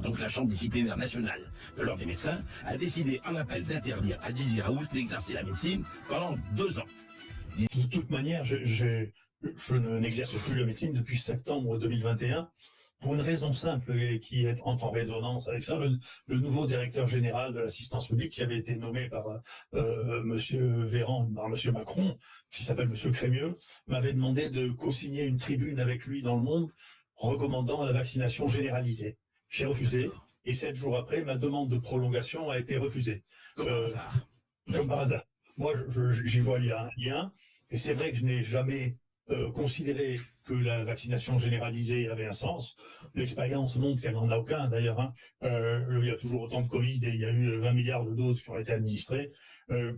Donc la Chambre disciplinaire nationale de l'Ordre des médecins a décidé en appel d'interdire à Didier Raoult d'exercer la médecine pendant 2 ans. De toute manière, je n'exerce plus la médecine depuis septembre 2021 pour une raison simple et qui entre en résonance avec ça. Le nouveau directeur général de l'assistance publique qui avait été nommé par Monsieur Véran, par Monsieur Macron, qui s'appelle Monsieur Crémieux, m'avait demandé de co-signer une tribune avec lui dans Le Monde recommandant la vaccination généralisée. J'ai refusé et 7 jours après, ma demande de prolongation a été refusée. Comme par hasard. Comme par hasard. Moi, j'y vois un lien, et c'est vrai que je n'ai jamais considéré que la vaccination généralisée avait un sens. L'expérience montre qu'elle n'en a aucun, d'ailleurs. Il y a toujours autant de Covid et il y a eu 20 milliards de doses qui ont été administrées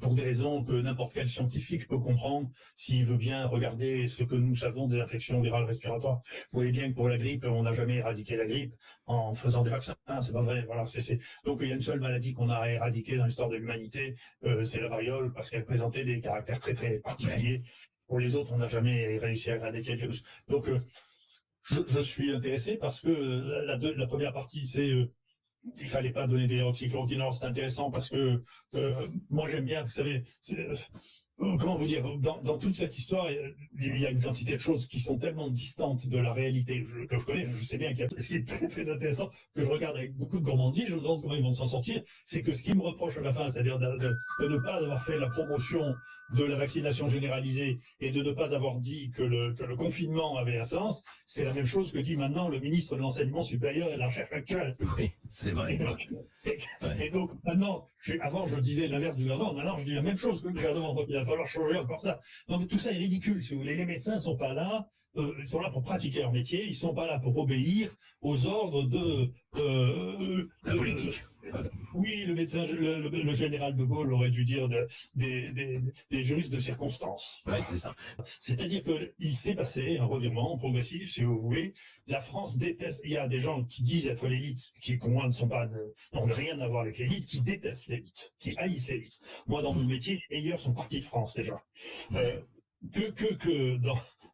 pour des raisons que n'importe quel scientifique peut comprendre s'il veut bien regarder ce que nous savons des infections virales respiratoires. Vous voyez bien que pour la grippe, on n'a jamais éradiqué la grippe en faisant des vaccins. C'est pas vrai. Voilà. Donc il y a une seule maladie qu'on a éradiquée dans l'histoire de l'humanité, c'est la variole, parce qu'elle présentait des caractères très très particuliers. Pour les autres, on n'a jamais réussi à éradiquer le virus. Donc, je suis intéressé parce que la première partie, c'est il fallait pas donner des hydroxychloroquine. Alors, c'est intéressant parce que moi, j'aime bien, vous savez, comment vous dire, dans toute cette histoire, il y a une quantité de choses qui sont tellement distantes de la réalité que je connais. Je sais bien qu'il y a ce qui est très très intéressant, que je regarde avec beaucoup de gourmandise. Je me demande comment ils vont s'en sortir. C'est que ce qui me reproche à la fin, c'est-à-dire de ne pas avoir fait la promotion de la vaccination généralisée et de ne pas avoir dit que le confinement avait un sens, c'est la même chose que dit maintenant le ministre de l'Enseignement supérieur et de la Recherche actuelle. Oui, c'est vrai. Et donc, maintenant, avant je disais l'inverse du gouvernement, maintenant je dis la même chose que le gouvernement, donc il va falloir changer encore ça. Donc tout ça est ridicule, si vous voulez. Les médecins sont pas là, ils sont là pour pratiquer leur métier, ils sont pas là pour obéir aux ordres de la politique. Oui, le médecin, le général de Gaulle aurait dû dire des juristes de circonstance. Ouais, c'est ça. C'est-à-dire que il s'est passé un revirement progressif, si vous voulez. La France déteste. Il y a des gens qui disent être l'élite, qui pour moi n'ont rien à voir avec l'élite, qui détestent l'élite, qui haïssent l'élite. Moi, dans mon métier, les meilleurs sont partis de France déjà. Que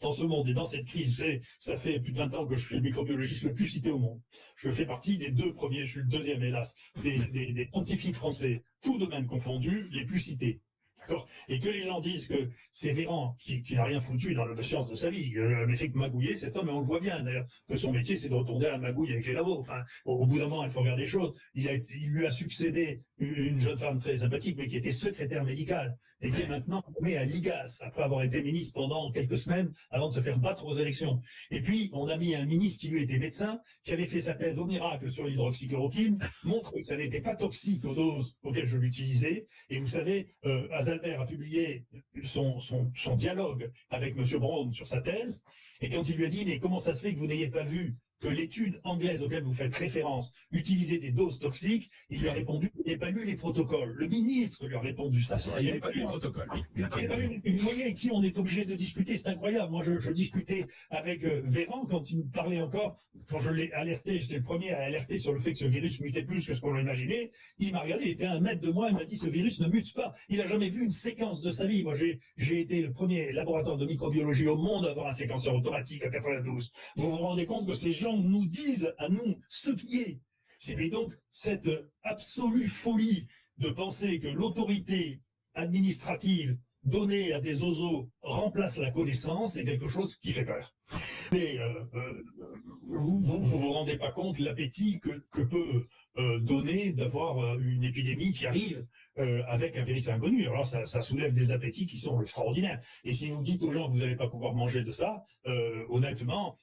dans ce monde et dans cette crise, vous savez, ça fait plus de 20 ans que je suis le microbiologiste le plus cité au monde. Je fais partie des 2 premiers, je suis le 2e hélas, des scientifiques français, tout domaine confondu, les plus cités. D'accord. Et que les gens disent que c'est Véran qui n'a rien foutu dans la science de sa vie, mais fait que magouiller cet homme, et on le voit bien d'ailleurs, que son métier c'est de retourner à la magouille avec les labos. Enfin, au bout d'un moment, il faut regarder les choses. Il lui a succédé une jeune femme très sympathique, mais qui était secrétaire médicale, et qui est maintenant nommée à l'IGAS, après avoir été ministre pendant quelques semaines, avant de se faire battre aux élections. Et puis, on a mis un ministre qui lui était médecin, qui avait fait sa thèse au miracle sur l'hydroxychloroquine, montre que ça n'était pas toxique aux doses auxquelles je l'utilisais, et vous savez, Albert a publié son dialogue avec Monsieur Brown sur sa thèse, et quand il lui a dit, mais comment ça se fait que vous n'ayez pas vu que l'étude anglaise auquel vous faites référence utilisait des doses toxiques, il lui a répondu, il n'avait pas lu les protocoles. Le ministre lui a répondu ça. Il n'avait pas lu les protocoles, oui. Vous voyez avec qui on est obligé de discuter, c'est incroyable. Moi, je discutais avec Véran quand il me parlait encore, quand je l'ai alerté, j'étais le premier à alerter sur le fait que ce virus mutait plus que ce qu'on l'imaginait. Il m'a regardé, il était à 1 mètre de moi, il m'a dit, ce virus ne mute pas. Il a jamais vu une séquence de sa vie. Moi, j'ai été le premier laboratoire de microbiologie au monde à avoir un séquenceur automatique à 92. Vous vous rendez compte que ces gens nous disent à nous ce qui est. Et donc, cette absolue folie de penser que l'autorité administrative donnée à des oiseaux remplace la connaissance est quelque chose qui fait peur. Mais vous rendez pas compte l'appétit que peut donner d'avoir une épidémie qui arrive avec un virus inconnu. Alors ça soulève des appétits qui sont extraordinaires. Et si vous dites aux gens que vous n'allez pas pouvoir manger de ça, honnêtement,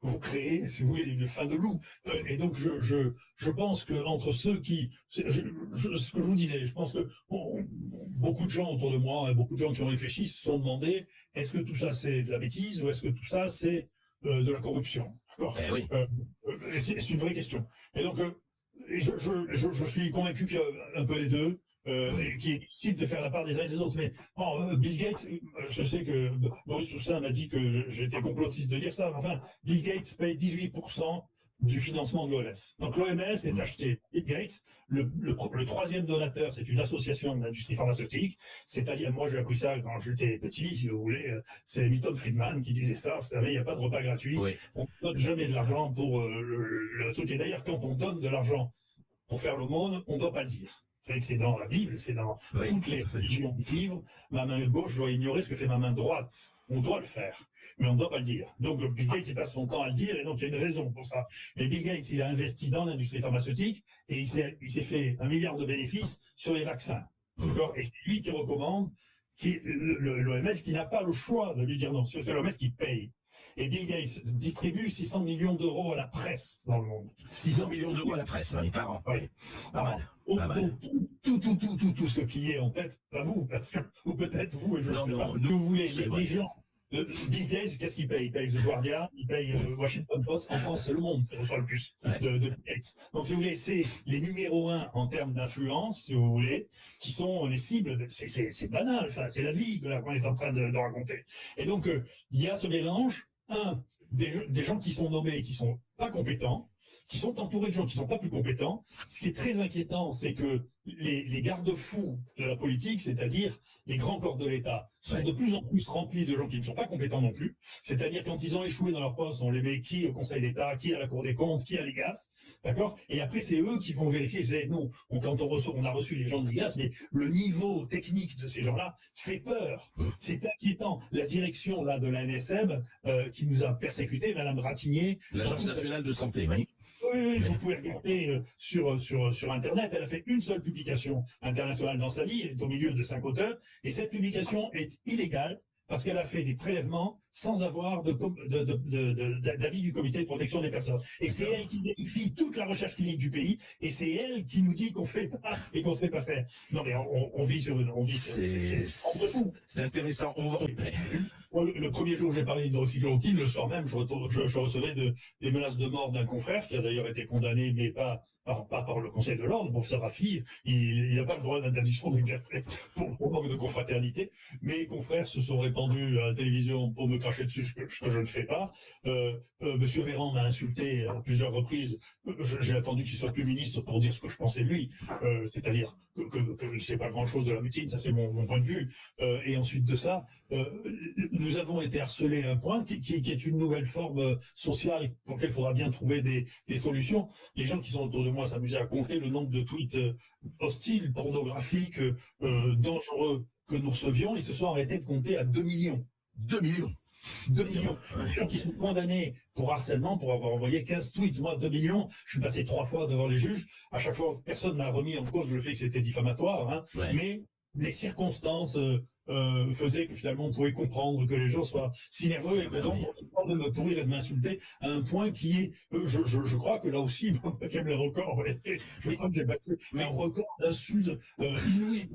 vous créez, si vous voulez, une faim de loup. Et donc je pense que entre ceux qui, ce que je vous disais, je pense que beaucoup de gens autour de moi, beaucoup de gens qui ont réfléchi se sont demandé, est-ce que tout ça c'est de la bêtise ou est-ce que tout ça c'est de la corruption? D'accord. Oui. C'est une vraie question. Et donc je suis convaincu qu'il y a un peu les deux. Et qui est difficile de faire la part des uns et des autres. Mais Bill Gates, je sais que Boris Toussaint m'a dit que j'étais complotiste de dire ça, mais enfin, Bill Gates paye 18% du financement de l'OMS. Donc l'OMS est acheté Bill Gates. Le troisième donateur, c'est une association de l'industrie pharmaceutique. C'est-à-dire, moi j'ai appris ça quand j'étais petit, si vous voulez. C'est Milton Friedman qui disait ça. Vous savez, il n'y a pas de repas gratuit. Oui. On ne donne jamais de l'argent pour le truc. Et d'ailleurs, quand on donne de l'argent pour faire l'aumône, on ne doit pas le dire. Vous savez que c'est dans la Bible, c'est dans toutes les religions du livre. Ma main gauche doit ignorer ce que fait ma main droite. On doit le faire, mais on ne doit pas le dire. Donc Bill Gates, il passe son temps à le dire, et donc il y a une raison pour ça. Mais Bill Gates, il a investi dans l'industrie pharmaceutique, et il s'est fait 1 milliard de bénéfices sur les vaccins. D'accord. Et c'est lui qui recommande, l'OMS, qui n'a pas le choix de lui dire non. C'est l'OMS qui paye. Et Bill Gates distribue 600 millions d'euros à la presse dans le monde. 600 millions d'euros à la presse, hein, par an. Oui. Pas mal. Pas mal. Tout ce qui est en tête, pas vous, parce que, ou peut-être vous, et je ne sais pas. Vous voulez, les gens, Bill Gates, qu'est-ce qu'il paye? Il paye The Guardian, il paye Washington Post. En France, c'est Le Monde qui reçoit le plus de Bill Gates. Donc, si vous voulez, c'est les numéros 1 en termes d'influence, si vous voulez, qui sont les cibles. C'est banal, enfin, c'est la vie qu'on est en train de raconter. Et donc, il y a ce mélange, des gens qui sont nommés, qui sont pas compétents, qui sont entourés de gens qui sont pas plus compétents. Ce qui est très inquiétant, c'est que les garde-fous de la politique, c'est-à-dire les grands corps de l'État, sont de plus en plus remplis de gens qui ne sont pas compétents non plus. C'est-à-dire quand ils ont échoué dans leur poste, on les met qui au Conseil d'État, qui à la Cour des comptes, qui à l'IGAS, d'accord? Et après, c'est eux qui vont vérifier. Nous, quand on a reçu les gens de l'IGAS, mais le niveau technique de ces gens-là fait peur. C'est inquiétant. La direction là de la NSM qui nous a persécutés, Madame Ratignier, l'Agence nationale de santé, oui. Oui, vous pouvez regarder sur Internet. Elle a fait une seule publication internationale dans sa vie. Elle est au milieu de 5 auteurs. Et cette publication est illégale parce qu'elle a fait des prélèvements sans avoir d'avis du comité de protection des personnes. Et c'est elle qui vérifie toute la recherche clinique du pays. Et c'est elle qui nous dit qu'on fait pas et qu'on sait pas faire. Non, mais on vit sur c'est intéressant. Le premier jour où j'ai parlé d'hydroxychloroquine, le soir même, je recevais des menaces de mort d'un confrère qui a d'ailleurs été condamné, mais pas par le Conseil de l'Ordre, pour Rafi, il n'a pas le droit d'interdiction d'exercer pour manque de confraternité. Mes confrères se sont répandus à la télévision pour me cracher dessus, ce que je ne fais pas. Monsieur Véran m'a insulté à plusieurs reprises. J'ai attendu qu'il soit plus ministre pour dire ce que je pensais de lui, c'est-à-dire que c'est pas grand-chose de la médecine, ça c'est mon point de vue. Et ensuite de ça, nous avons été harcelés à un point qui est une nouvelle forme sociale pour laquelle il faudra bien trouver des solutions. Les gens qui sont autour de moi s'amusaient à compter le nombre de tweets hostiles, pornographiques, dangereux que nous recevions. Ils se sont arrêtés de compter à 2 millions. 2 millions. 2 millions. Les gens qui sont condamnés pour harcèlement, pour avoir envoyé 15 tweets. Moi, 2 millions, je suis passé 3 fois devant les juges. À chaque fois, personne n'a remis en cause le fait que c'était diffamatoire. Hein. Ouais. Mais les circonstances faisaient que finalement on pouvait comprendre que les gens soient si nerveux et que donc on de me pourrir et de m'insulter à un point qui est, je crois que là aussi, j'aime les records, je crois que j'ai battu un record d'insultes inouïs.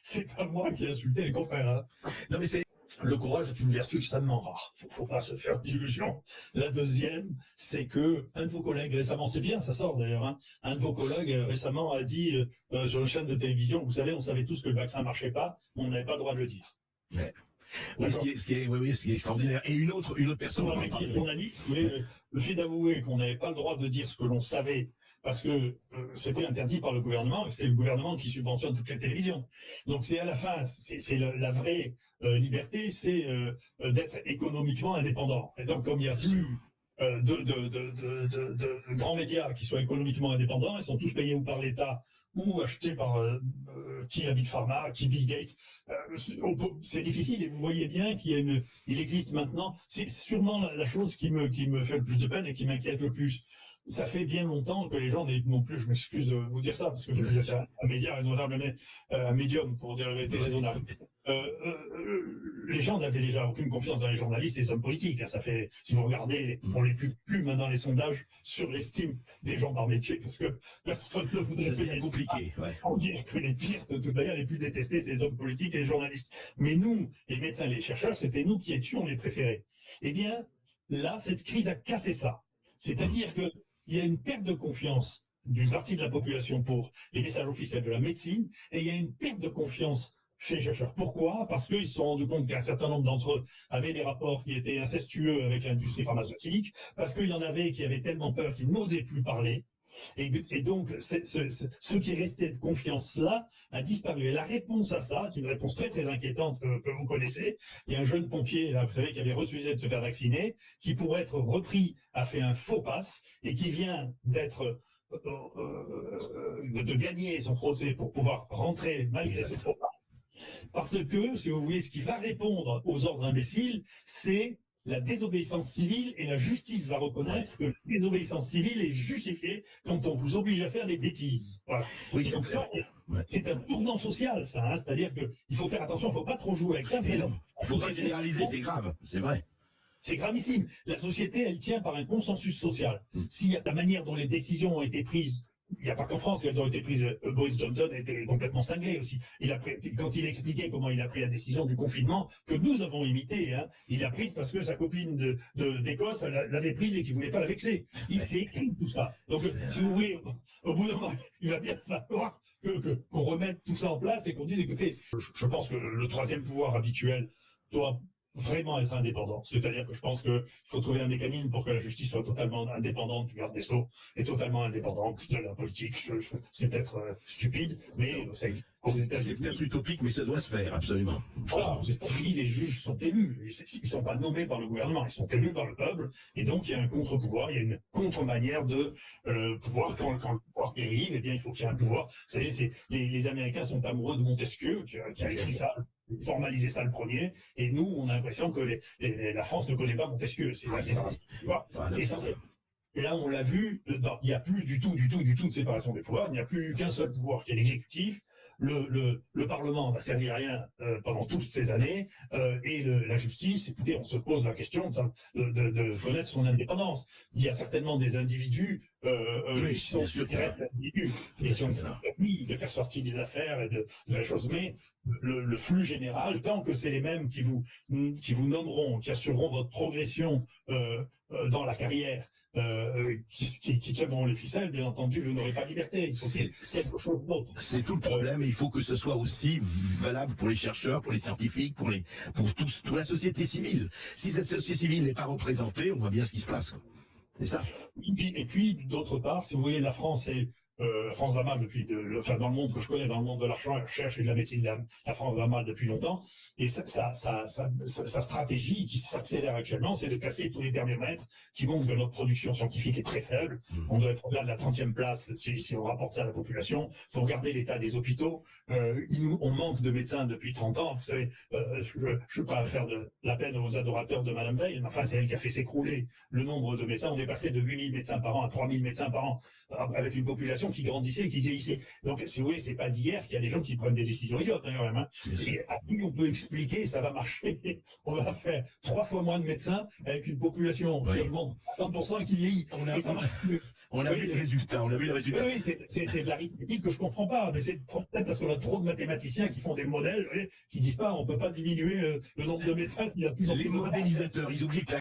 C'est pas moi qui ai insulté les confrères. Hein. Non mais c'est le courage est une vertu extrêmement rare. Faut pas se faire d'illusions. La deuxième, c'est que un de vos collègues récemment, c'est bien, ça sort d'ailleurs, hein, un de vos collègues récemment a dit sur une chaîne de télévision, vous savez, on savait tous que le vaccin marchait pas, mais on n'avait pas le droit de le dire. Ouais. Oui, ce qui est extraordinaire. Et une autre personne. Qui est journaliste, le fait d'avouer qu'on n'avait pas le droit de dire ce que l'on savait, parce que c'était interdit par le gouvernement, et c'est le gouvernement qui subventionne toutes les télévisions. Donc c'est à la fin, c'est la vraie liberté, c'est d'être économiquement indépendant. Et donc comme il n'y a plus de grands médias qui soient économiquement indépendants, ils sont tous payés ou par l'État ou achetés par qui Big Pharma, qui Bill Gates. C'est difficile et vous voyez bien qu'il existe maintenant. C'est sûrement la chose qui me fait le plus de peine et qui m'inquiète le plus. Ça fait bien longtemps que les gens non plus, je m'excuse de vous dire ça, parce que vous êtes un média raisonnable, mais un médium, pour dire la vérité, raisonnable. Les gens n'avaient déjà aucune confiance dans les journalistes et les hommes politiques. Hein. Ça fait, si vous regardez, on les plus maintenant les sondages sur l'estime des gens par métier, parce que personne ne voudrait payer compliqué. Ouais. On dirait que les pires, de toute manière, les plus détestés, c'est les hommes politiques et les journalistes. Mais nous, les médecins et les chercheurs, c'était nous qui étions les préférés. Eh bien, là, cette crise a cassé ça. C'est-à-dire que il y a une perte de confiance d'une partie de la population pour les messages officiels de la médecine, et il y a une perte de confiance chez les chercheurs. Pourquoi? Parce qu'ils se sont rendus compte qu'un certain nombre d'entre eux avaient des rapports qui étaient incestueux avec l'industrie pharmaceutique, parce qu'il y en avait qui avaient tellement peur qu'ils n'osaient plus parler. Et donc, ce qui restait de confiance-là a disparu. Et la réponse à ça, c'est une réponse très très inquiétante que vous connaissez. Il y a un jeune pompier, là, vous savez, qui avait refusé de se faire vacciner, qui, pour être repris, a fait un faux pass et qui vient de gagner son procès pour pouvoir rentrer malgré ce faux pass. Parce que, si vous voulez, ce qui va répondre aux ordres imbéciles, c'est la désobéissance civile, et la justice va reconnaître que la désobéissance civile est justifiée quand on vous oblige à faire des bêtises. Voilà. Oui, Donc ça, c'est un tournant social, ça. Hein, c'est-à-dire qu'il faut faire attention, il ne faut pas trop jouer avec ça. Il ne faut pas généraliser, c'est grave, c'est vrai. C'est gravissime. La société, elle tient par un consensus social. Si la manière dont les décisions ont été prises, il n'y a pas qu'en France qu'elles ont été prises. Boris Johnson a été complètement cinglé aussi. Quand il expliquait comment il a pris la décision du confinement, que nous avons imité, hein, il l'a prise parce que sa copine d'Écosse l'avait prise et qu'il ne voulait pas la vexer. C'est écrit tout ça. Donc, si vous voulez, au bout d'un moment, il va bien falloir qu'on remette tout ça en place et qu'on dise, écoutez, je pense que le troisième pouvoir habituel doit vraiment être indépendant. C'est-à-dire que je pense qu'il faut trouver un mécanisme pour que la justice soit totalement indépendante du garde des Sceaux et totalement indépendante de la politique. C'est peut-être stupide, mais ça existe. C'est peut-être utopique, mais ça doit se faire, absolument. Voilà, aux États-Unis, les juges sont élus. Ils ne sont pas nommés par le gouvernement, ils sont élus par le peuple. Et donc, il y a un contre-pouvoir, il y a une contre-manière de pouvoir. Quand le pouvoir dérive, eh bien, il faut qu'il y ait un pouvoir. Vous savez, les Américains sont amoureux de Montesquieu, qui a écrit ça, formaliser ça le premier, et nous, on a l'impression que la France ne connaît pas Montesquieu. C'est essentiel. Et là, on l'a vu, il n'y a plus du tout de séparation des pouvoirs, il n'y a plus qu'un seul pouvoir qui est l'exécutif. Le Parlement n'a servi à rien pendant toutes ces années, et la justice, écoutez, on se pose la question de connaître son indépendance. Il y a certainement des individus qui sont individus, et qui ont permis de faire sortir des affaires et de la chose, mais le flux général, tant que c'est les mêmes qui vous nommeront, qui assureront votre progression dans la carrière, qui tiendront les ficelles, bien entendu, vous n'aurez pas de liberté. Il faut qu'il y ait quelque chose d'autre. C'est tout le problème, et il faut que ce soit aussi valable pour les chercheurs, pour les scientifiques, pour toute la société civile. Si cette société civile n'est pas représentée, on voit bien ce qui se passe. C'est ça. Et puis, d'autre part, si vous voulez, la France va mal depuis, dans le monde que je connais, dans le monde de la recherche et de la médecine, la France va mal depuis longtemps. Et sa stratégie qui s'accélère actuellement, c'est de casser tous les thermomètres qui montrent que notre production scientifique est très faible. On doit être au-delà de la 30e place si on rapporte ça à la population. Il faut regarder l'état des hôpitaux. On manque de médecins depuis 30 ans. Vous savez, je ne veux pas faire de la peine aux adorateurs de Madame Veil, mais enfin, c'est elle qui a fait s'écrouler le nombre de médecins. On est passé de 8000 médecins par an à 3000 médecins par an, avec une population qui grandissait et qui vieillissait. Donc, si vous voulez, c'est pas d'hier qu'il y a des gens qui prennent des décisions idiotes, hein, quand même. Hein. À qui on peut expliquer, ça va marcher. On va faire 3 fois moins de médecins avec une population qui augmente à 30% et qui vieillit. On a vu les résultats, Oui, c'est de l'arithmétique que je comprends pas, mais c'est peut-être parce qu'on a trop de mathématiciens qui font des modèles, qui disent pas, on peut pas diminuer le nombre de médecins s'il y a plus en plus de modélisateurs, ils oublient que